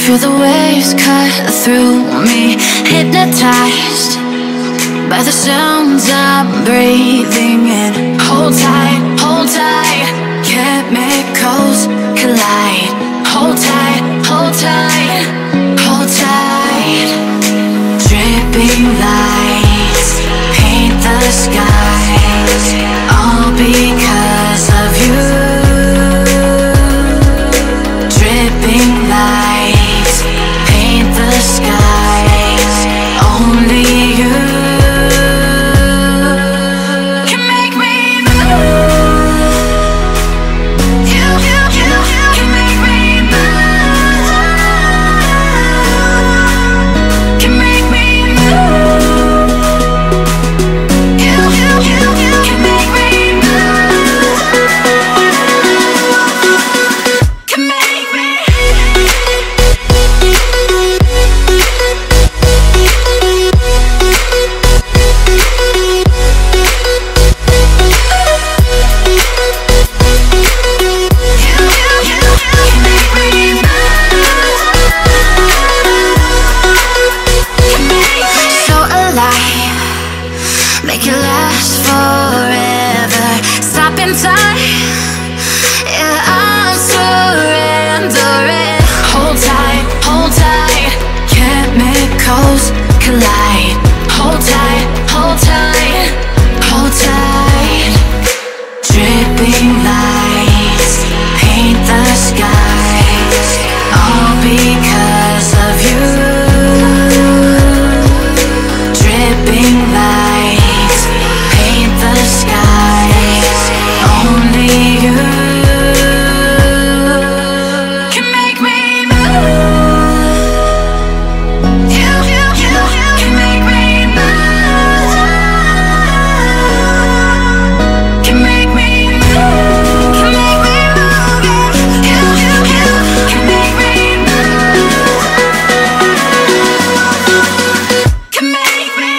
Feel the waves cut through me, hypnotized by the sounds I'm breathing in. Hold tight, hold tight, chemicals collide. Hold tight, hold tight, hold tight. Dripping lights paint the skies, all because of you. Dripping lights paint the skies, only you can make me move. You can make me move. Can make me move. You can make me move. Can make me. Make it last forever. Stop in time. Yeah, I'm surrendering. Hold tight, hold tight. Chemicals collide. Hold tight, hold tight, hold tight. Dripping lights paint the skies, all because of you. Dripping lights paint the skies, only you can make me move. You can make me move. Can make me move. Can make me move. You can make me move. Can make me.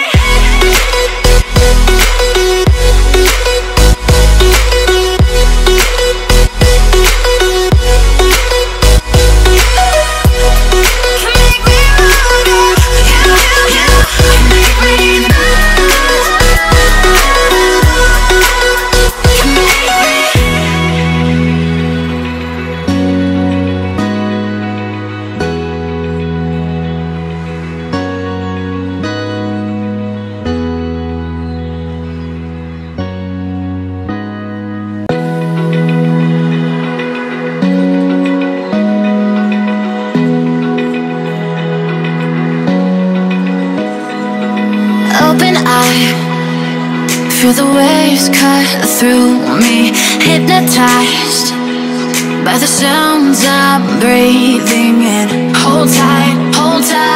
Open eye, feel the waves cut through me, hypnotized by the sounds I'm breathing in. Hold tight, hold tight.